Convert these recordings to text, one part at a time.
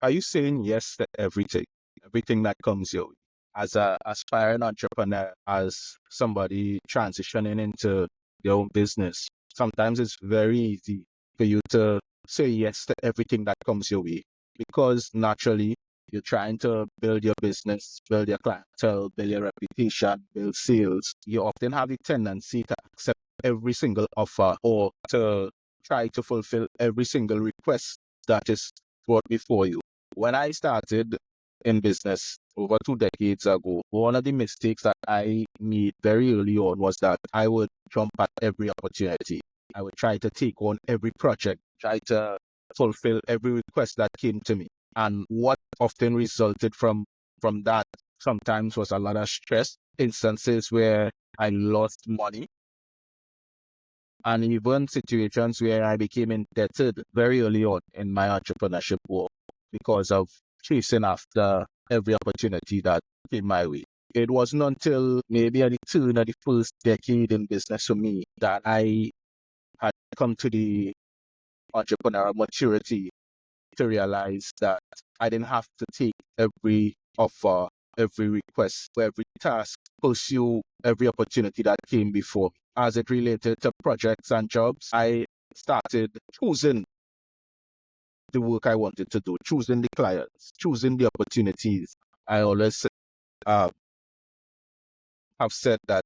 Are you saying yes to everything that comes your way? As a aspiring entrepreneur, as somebody transitioning into their own business, sometimes it's very easy for you to say yes to everything that comes your way because naturally you're trying to build your business, build your clientele, build your reputation, build sales. You often have a tendency to accept every single offer or to try to fulfill every single request that is brought before you. When I started in business over 2 decades ago, one of the mistakes that I made very early on was that I would jump at every opportunity. I would try to take on every project, try to fulfill every request that came to me. And what often resulted from that sometimes was a lot of stress, instances where I lost money, and even situations where I became indebted very early on in my entrepreneurship work because of chasing after every opportunity that came my way. It wasn't until maybe at the turn of the first decade in business for me that I had come to the entrepreneurial maturity to realize that I didn't have to take every offer, every request, every task, pursue every opportunity that came before me. As it related to projects and jobs, I started choosing the work I wanted to do, choosing the clients, choosing the opportunities. I always uh, have said that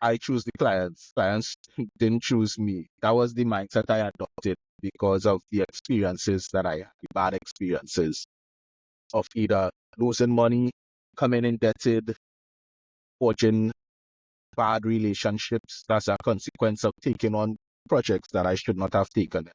I choose the clients. Clients didn't choose me. That was the mindset I adopted because of the experiences that I had, the bad experiences of either losing money, coming indebted, forging bad relationships. That's a consequence of taking on projects that I should not have taken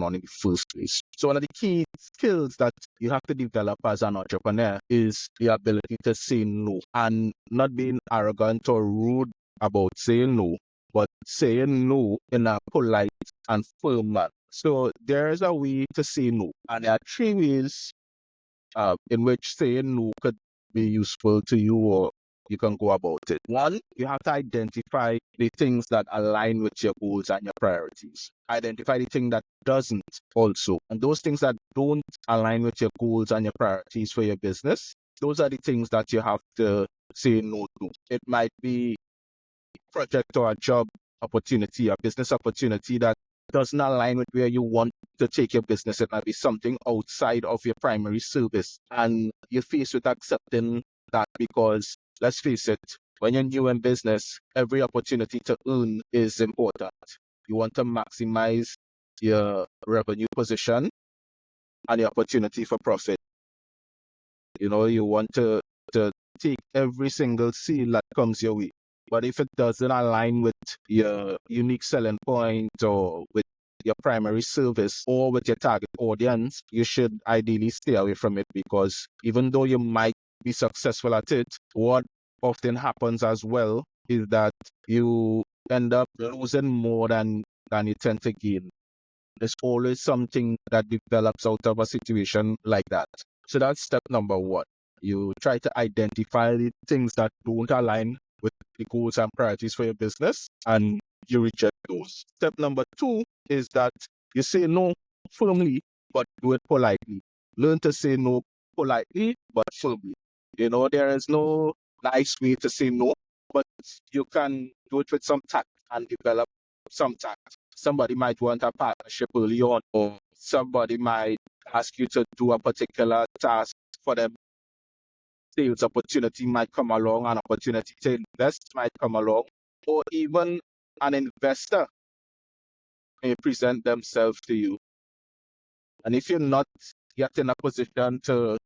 on in the first place. So one of the key skills that you have to develop as an entrepreneur is the ability to say no and not being arrogant or rude about saying no, but saying no in a polite and firm manner. So there's a way to say no, and there are 3 ways in which saying no could be useful to you or you can go about it. One, you have to identify the things that align with your goals and your priorities. Identify the thing that doesn't also. And those things that don't align with your goals and your priorities for your business, those are the things that you have to say no to. It might be a project or a job opportunity, a business opportunity that doesn't align with where you want to take your business. It might be something outside of your primary service. And you're faced with accepting that because, let's face it, when you're new in business, every opportunity to earn is important. You want to maximize your revenue position and the opportunity for profit. You know, you want to take every single sale that comes your way. But if it doesn't align with your unique selling point or with your primary service or with your target audience, you should ideally stay away from it because even though you might be successful at it, what often happens as well is that you end up losing more than you tend to gain. There's always something that develops out of a situation like that. So that's step number 1. You try to identify the things that don't align with the goals and priorities for your business and you reject those. Step number 2 is that you say no firmly, but do it politely. Learn to say no politely, but firmly. You know, there is no nice way to say no, but you can do it with some tact and develop some tact. Somebody might want a partnership early on, or somebody might ask you to do a particular task for them. Sales opportunity might come along, an opportunity to invest might come along, or even an investor may present themselves to you. And if you're not yet in a position to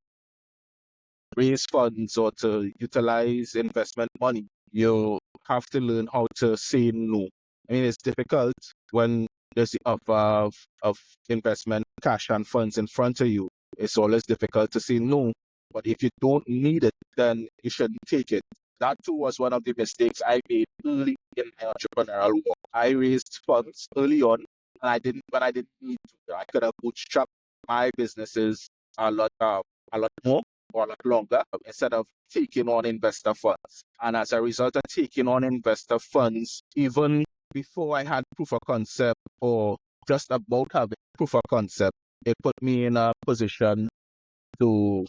raise funds or to utilize investment money, you have to learn how to say no. I mean, it's difficult when there's the offer of investment, cash and funds in front of you. It's always difficult to say no. But if you don't need it, then you shouldn't take it. That too was one of the mistakes I made early in my entrepreneurial work. I raised funds early on, and I didn't need to. I could have bootstrapped my businesses a lot more or a lot longer instead of taking on investor funds. And as a result of taking on investor funds, even before I had proof of concept or just about having proof of concept, it put me in a position to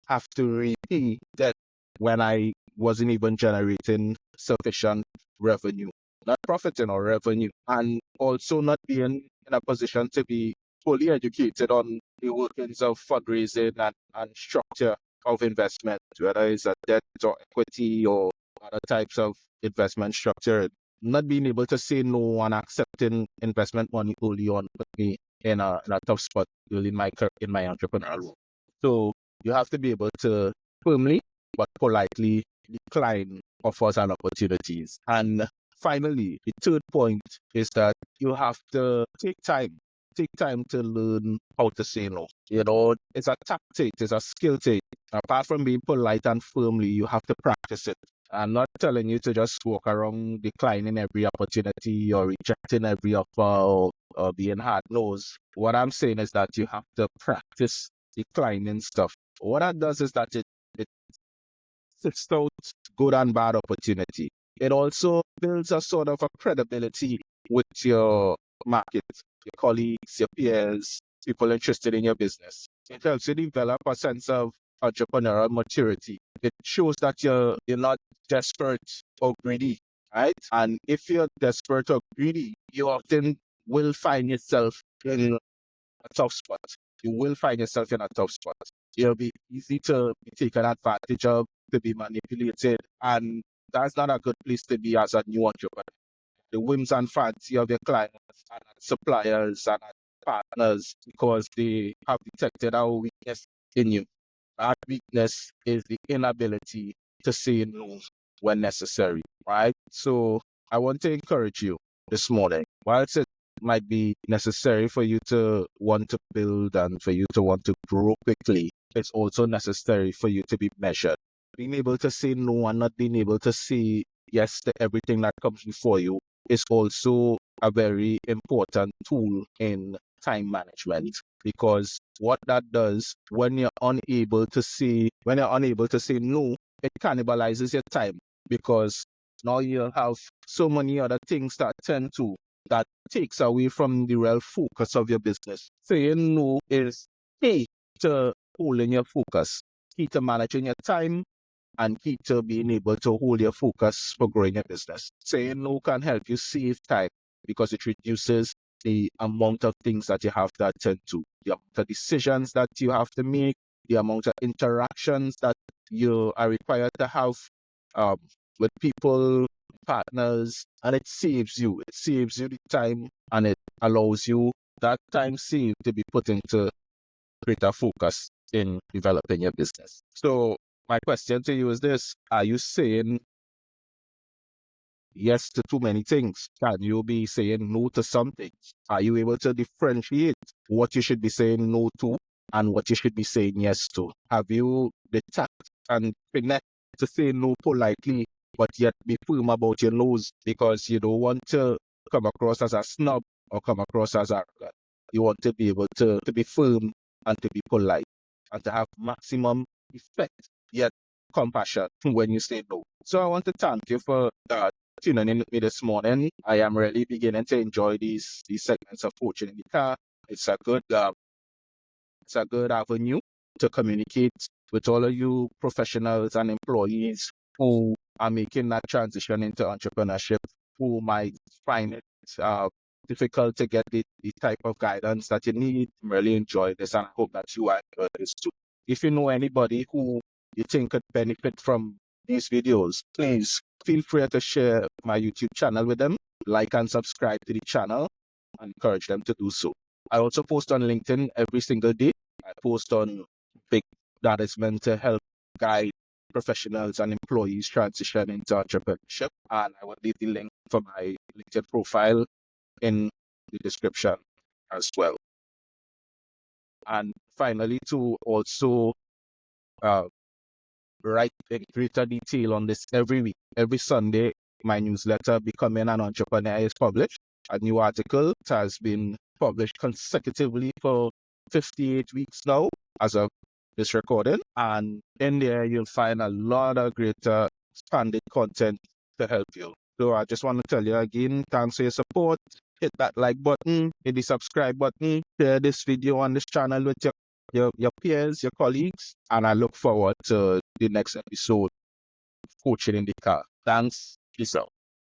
have to repay debt when I wasn't even generating sufficient revenue, not profiting or revenue, and also not being in a position to be fully educated on the workings of fundraising and structure of investment, whether it's a debt or equity or other types of investment structure. Not being able to say no and accepting investment money early on put me in a tough spot early in my entrepreneurial role. So you have to be able to firmly but politely decline offers and opportunities. And finally, the third point is that you have to take time. Take time to learn how to say no. You know, it's a tactic, it's a skill take. Apart from being polite and firmly, you have to practice it. I'm not telling you to just walk around declining every opportunity or rejecting every offer or being hard-nosed. What I'm saying is that you have to practice declining stuff. What that does is that it sifts out good and bad opportunity. It also builds a sort of a credibility with your market, your colleagues, your peers, people interested in your business. It helps you develop a sense of entrepreneurial maturity. It shows that you're not desperate or greedy, right? And if you're desperate or greedy, you often will find yourself in a tough spot. You will find yourself in a tough spot. It'll be easy to be taken advantage of, to be manipulated, and that's not a good place to be as a new entrepreneur. The whims and fancy of your clients and suppliers and partners because they have detected our weakness in you. Our weakness is the inability to say no when necessary, right? So I want to encourage you this morning. Whilst it might be necessary for you to want to build and for you to want to grow quickly, it's also necessary for you to be measured. Being able to say no and not being able to say yes to everything that comes before you is also a very important tool in time management, because what that does when you're unable to say no, it cannibalizes your time, because now you have so many other things that tend to that takes away from the real focus of your business. Saying no is key to holding your focus, key to managing your time, and key to being able to hold your focus for growing your business. Saying no can help you save time because it reduces the amount of things that you have to attend to, the amount of decisions that you have to make, the amount of interactions that you are required to have um, with people, partners, and it saves you. It saves you the time, and it allows you that time saved to be put into greater focus in developing your business. So my question to you is this: are you saying yes to too many things? Can you be saying no to some things? Are you able to differentiate what you should be saying no to and what you should be saying yes to? Have you the tact and finesse to say no politely, but yet be firm about your no's, because you don't want to come across as a snob or come across as arrogant? You want to be able to be firm and to be polite and to have maximum effect, yet compassion when you say no. So I want to thank you for tuning in with me this morning. I am really beginning to enjoy these segments of Fortune in the Car. It's a good avenue to communicate with all of you professionals and employees who are making that transition into entrepreneurship, who might find it difficult to get the type of guidance that you need. Really enjoy this, and I hope that you enjoy this too. If you know anybody who you think could benefit from these videos, please feel free to share my YouTube channel with them, like and subscribe to the channel, and encourage them to do so. I also post on LinkedIn every single day. I post on big that is meant to help guide professionals and employees transition into entrepreneurship, and I will leave the link for my LinkedIn profile in the description as well. And finally, to also write in greater detail on this every week. Every Sunday, my newsletter, Becoming an Entrepreneur, is published. A new article has been published consecutively for 58 weeks now as of this recording. And in there, you'll find a lot of greater expanded content to help you. So I just want to tell you again, thanks for your support. Hit that like button, hit the subscribe button, share this video on this channel with your peers, your colleagues, and I look forward to the next episode, Coaching in the Car. Thanks. Peace out.